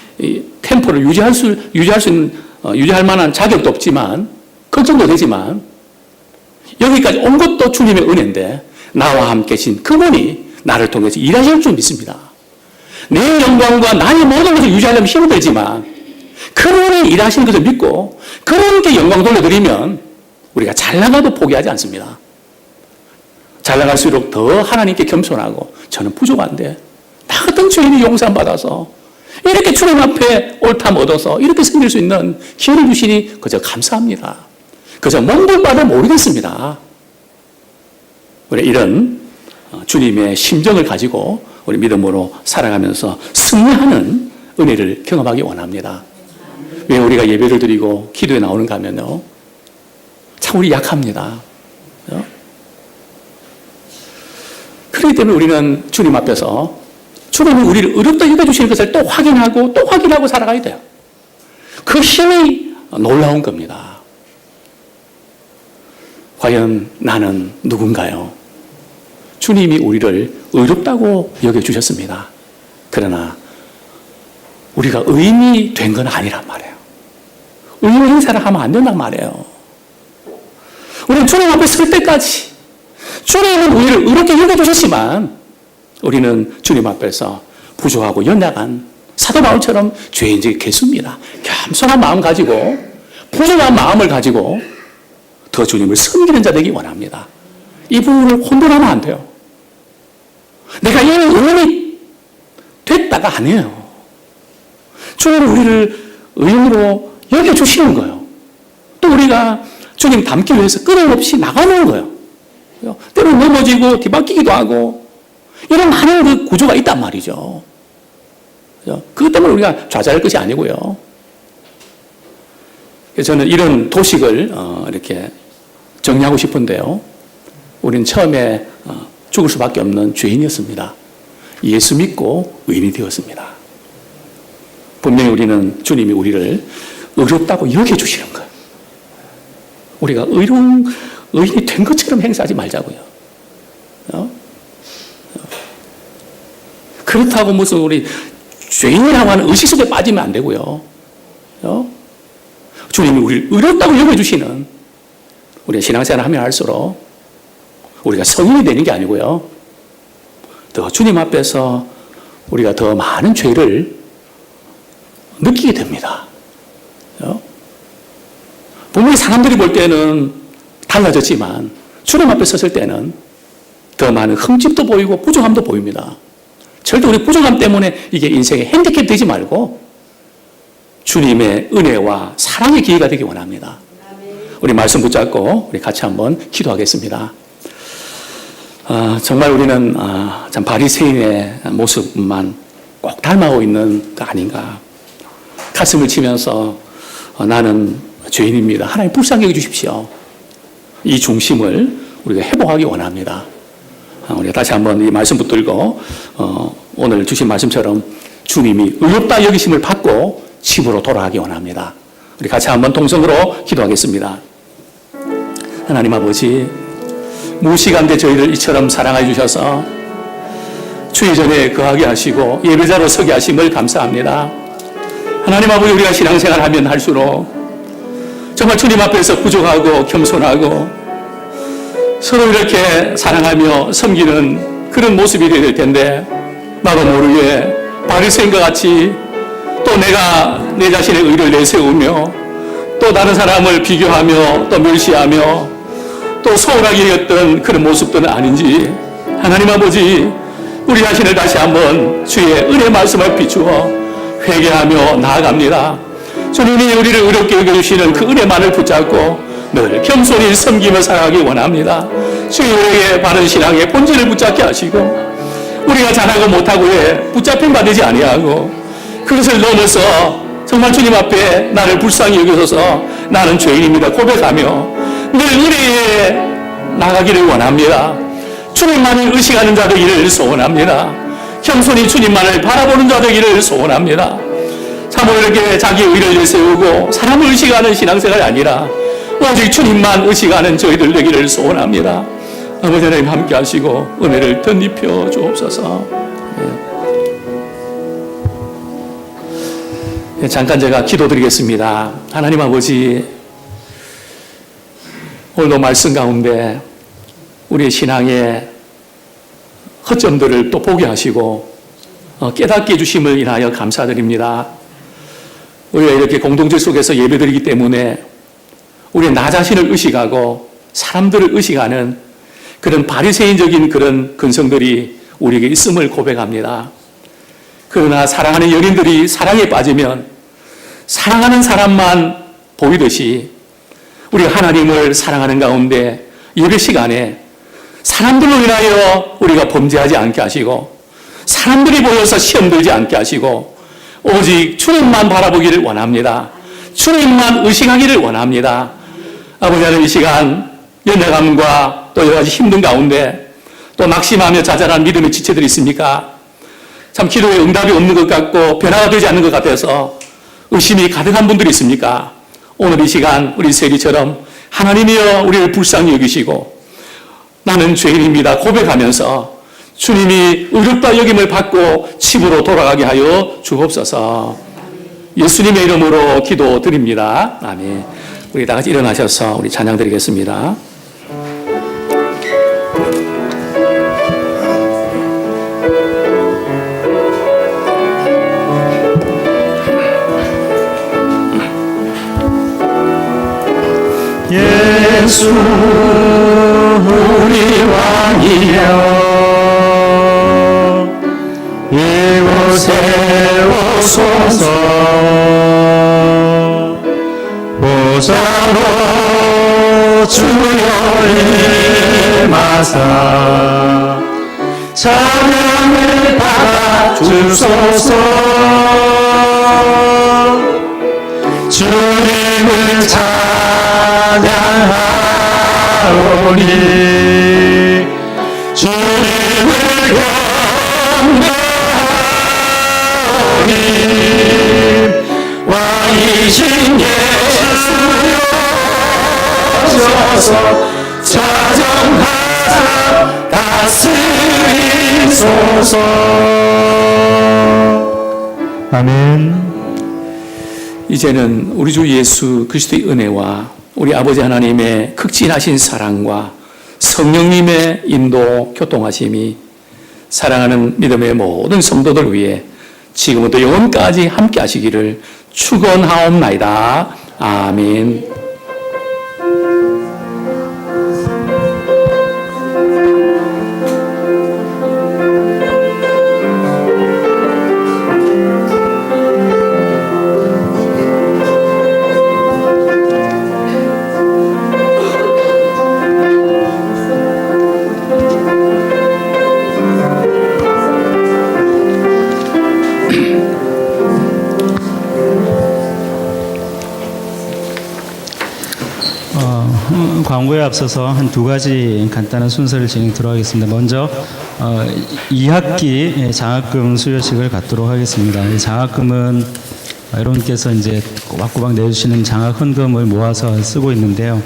템포를 유지할 만한 자격도 없지만, 걱정도 되지만, 여기까지 온 것도 주님의 은혜인데, 나와 함께 계신 그분이 나를 통해서 일하실 줄 믿습니다. 내 영광과 나의 모든 것을 유지하려면 힘이 들지만, 그분이 일하시는 것을 믿고, 그분께 영광 돌려드리면, 우리가 잘 나가도 포기하지 않습니다. 잘 나갈수록 더 하나님께 겸손하고, 저는 부족한데, 나 같은 죄인이 용서받아서, 이렇게 주님 앞에 옳담 얻어서, 이렇게 섬길 수 있는 기회를 주시니, 그저 감사합니다. 그저 몽골바도 모르겠습니다. 우리 이런 주님의 심정을 가지고, 우리 믿음으로 살아가면서 승리하는 은혜를 경험하기 원합니다. 왜 우리가 예배를 드리고 기도에 나오는가 하면요, 참 우리 약합니다. 그렇기 때문에 우리는 주님 앞에서 주님은 우리를 의롭다 여겨주시는 것을 또 확인하고 살아가야 돼요. 그 힘이 놀라운 겁니다. 과연 나는 누군가요? 주님이 우리를 의롭다고 여겨주셨습니다. 그러나 우리가 의인이 된 건 아니란 말이에요. 의인 행사를 하면 안 된단 말이에요. 우리는 주님 앞에 설 때까지 주님은 우리를 의롭게 여겨주셨지만 우리는 주님 앞에서 부족하고 연약한 사도 바울처럼 죄인적인 개수입니다. 겸손한 마음 가지고, 부족한 마음을 가지고 더 주님을 섬기는 자 되기 원합니다. 이 부분을 혼돈하면 안 돼요. 내가 이미 의인이 됐다가 아니에요. 주님은 우리를 의인으로 여겨주시는 거예요. 또 우리가 주님 닮기 위해서 끊임없이 나가는 거예요. 때로는 넘어지고 뒤바뀌기도 하고, 이런 많은 그 구조가 있단 말이죠. 그것 때문에 우리가 좌절할 것이 아니고요. 그래서 저는 이런 도식을 이렇게 정리하고 싶은데요. 우리는 처음에 죽을 수밖에 없는 죄인이었습니다. 예수 믿고 의인이 되었습니다. 분명히 우리는 주님이 우리를 의롭다고 여겨주시는 거예요. 우리가 의인이 된 것처럼 행사하지 말자고요. 그렇다고 무슨 우리 죄인이라고 하는 의식 속에 빠지면 안 되고요. 주님이 우리를 의롭다고 여겨주시는, 우리가 신앙생활을 하면 할수록 우리가 성인이 되는 게 아니고요. 더 주님 앞에서 우리가 더 많은 죄를 느끼게 됩니다. 분명히 사람들이 볼 때는 달라졌지만 주님 앞에 섰을 때는 더 많은 흠집도 보이고 부족함도 보입니다. 절대 우리 부족함 때문에 이게 인생의 핸디캡 되지 말고 주님의 은혜와 사랑의 기회가 되기 원합니다. 우리 말씀 붙잡고 우리 같이 한번 기도하겠습니다. 정말 우리는 참 바리새인의 모습만 꼭 닮아오고 있는 거 아닌가. 가슴을 치면서 나는 죄인입니다. 하나님 불쌍히 여겨주십시오. 이 중심을 우리가 회복하기 원합니다. 우리가 다시 한번 이 말씀 붙들고 오늘 주신 말씀처럼 주님이 의롭다 여기심을 받고 집으로 돌아가기 원합니다. 우리 같이 한번 동성으로 기도하겠습니다. 하나님 아버지, 무시간대 저희를 이처럼 사랑해 주셔서 주의 전에 거하게 하시고 예배자로 서게 하심을 감사합니다. 하나님 아버지, 우리가 신앙생활 하면 할수록 정말 주님 앞에서 부족하고 겸손하고 서로 이렇게 사랑하며 섬기는 그런 모습이 되어야 될 텐데, 나도 모르게 바리새인과 같이 또 내가 내 자신의 의를 내세우며 또 다른 사람을 비교하며 또 멸시하며 또 소홀하게 여겼던 그런 모습들은 아닌지, 하나님 아버지, 우리 자신을 다시 한번 주의 은혜 말씀을 비추어 회개하며 나아갑니다. 주님이 우리를 의롭게 여겨주시는 그 은혜만을 붙잡고 늘 겸손히 섬기며 살아가기 원합니다. 주님, 우리에게 바른 신앙의 본질을 붙잡게 하시고 우리가 잘하고 못하고에 붙잡힌 바 되지 아니하고 그것을 넘어서 정말 주님 앞에 나를 불쌍히 여기소서 나는 죄인입니다 고백하며 늘 은혜에 나가기를 원합니다. 주님만을 의식하는 자 되기를 소원합니다. 겸손히 주님만을 바라보는 자 되기를 소원합니다. 참으로 이렇게 자기 의를 세우고 사람을 의식하는 신앙생활이 아니라 오직 주님만 의식하는 저희들 되기를 소원합니다. 아버지 하나님 함께 하시고 은혜를 덧입혀 주옵소서. 잠깐 제가 기도드리겠습니다. 하나님 아버지, 오늘도 말씀 가운데 우리의 신앙의 허점들을 또 보게 하시고 깨닫게 해주심을 인하여 감사드립니다. 우리가 이렇게 공동체 속에서 예배드리기 때문에 우리는 나 자신을 의식하고 사람들을 의식하는 그런 바리새인적인 그런 근성들이 우리에게 있음을 고백합니다. 그러나 사랑하는 연인들이 사랑에 빠지면 사랑하는 사람만 보이듯이 우리가 하나님을 사랑하는 가운데 예배 시간에 사람들로 인하여 우리가 범죄하지 않게 하시고 사람들이 보여서 시험 들지 않게 하시고 오직 주님만 바라보기를 원합니다. 주님만 의식하기를 원합니다. 아버지 하나님, 이 시간 연약함과 또 여러 가지 힘든 가운데 또 낙심하며 자잘한 믿음의 지체들이 있습니까? 참 기도에 응답이 없는 것 같고 변화가 되지 않는 것 같아서 의심이 가득한 분들이 있습니까? 오늘 이 시간 우리 세리처럼 하나님이여 우리를 불쌍히 여기시고 나는 죄인입니다 고백하면서 주님이 의롭다 여김을 받고 집으로 돌아가게 하여 주옵소서. 예수님의 이름으로 기도드립니다. 아멘. 우리 다 같이 일어나셔서 우리 찬양 드리겠습니다. 예수 우리 왕이여 이곳에 오소서 보좌로 주여 임하사 찬양을 받아 주소서 주님을 찬양하오니 주님을 경배하오니 왕이신 예수여 오셔서 자정하사 다스리소서. 아멘. 이제는 우리 주 예수 그리스도의 은혜와 우리 아버지 하나님의 극진하신 사랑과 성령님의 인도 교통하심이 사랑하는 믿음의 모든 성도들 위해 지금부터 영원까지 함께 하시기를 축원하옵나이다. 아멘. 광고에 앞서서 한 두 가지 간단한 순서를 진행하도록 하겠습니다. 먼저 2학기 장학금 수여식을 갖도록 하겠습니다. 이 장학금은 여러분께서 이제 꼬박꼬박 내주시는 장학 헌금을 모아서 쓰고 있는데요.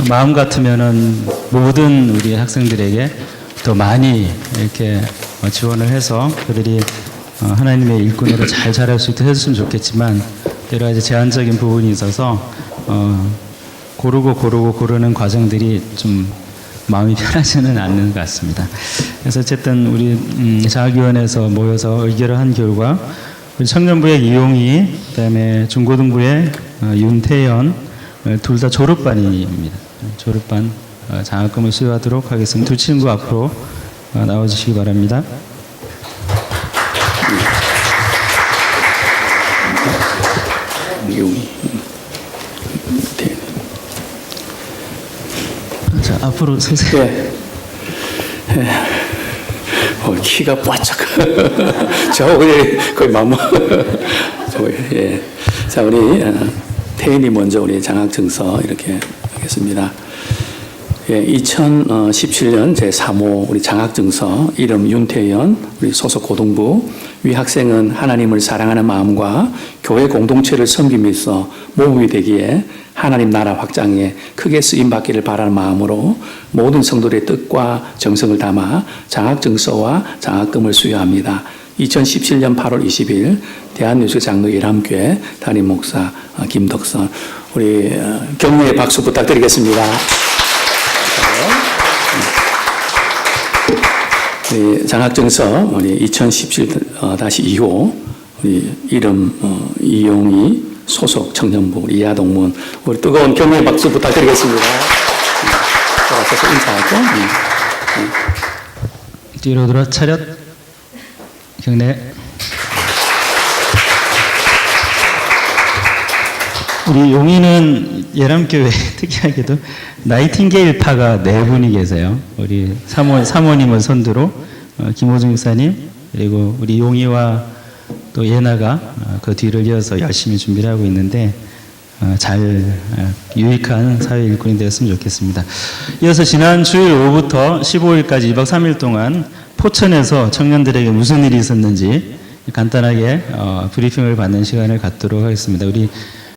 마음 같으면은 모든 우리 학생들에게 더 많이 이렇게 지원을 해서 그들이 하나님의 일꾼으로 잘 자랄 수 있도록 해줬으면 좋겠지만 여러 가지 제한적인 부분이 있어서 고르는 과정들이 좀 마음이 편하지는 않는 것 같습니다. 그래서 어쨌든 우리 장학위원회에서 모여서 의결을 한 결과 우리 청년부의 이용희, 그다음에 중고등부의 윤태연 둘 다 졸업반입니다. 졸업반 장학금을 수여하도록 하겠습니다. 두 친구 앞으로 나와주시기 바랍니다. 자, 앞으로 서세요. 네. 키가 바짝. 저 거의 맘. 예. 자, 우리 태인이 먼저 우리 장학증서 이렇게 하겠습니다. 예, 2017년 제3호 우리 장학증서 이름 윤태연 우리 소속 고등부 위 학생은 하나님을 사랑하는 마음과 교회 공동체를 섬김에서 모험이 되기에 하나님 나라 확장에 크게 쓰임받기를 바라는 마음으로 모든 성도들의 뜻과 정성을 담아 장학증서와 장학금을 수여합니다. 2017년 8월 20일 대한뉴스 장로 예람교회 담임 목사 김덕선 우리 격려의 박수 부탁드리겠습니다. 우리 장학증서 우리 2017-2호 우리 이름 이용희 소속 청년부 이하동문 우리 뜨거운 격려의 박수 부탁드리겠습니다. 돌아서서 인사하고 뒤로 돌아 차렷 경례. 우리 용인은 예람교회 특이하게도 나이팅게일파가 4분이 계세요. 우리 사모님을 선두로 김호중 목사님 그리고 우리 용이와 또 예나가 그 뒤를 이어서 열심히 준비를 하고 있는데 잘 유익한 사회 일꾼이 되었으면 좋겠습니다. 이어서 지난 주일 오후부터 15일까지 2박 3일 동안 포천에서 청년들에게 무슨 일이 있었는지 간단하게 브리핑을 받는 시간을 갖도록 하겠습니다. 우리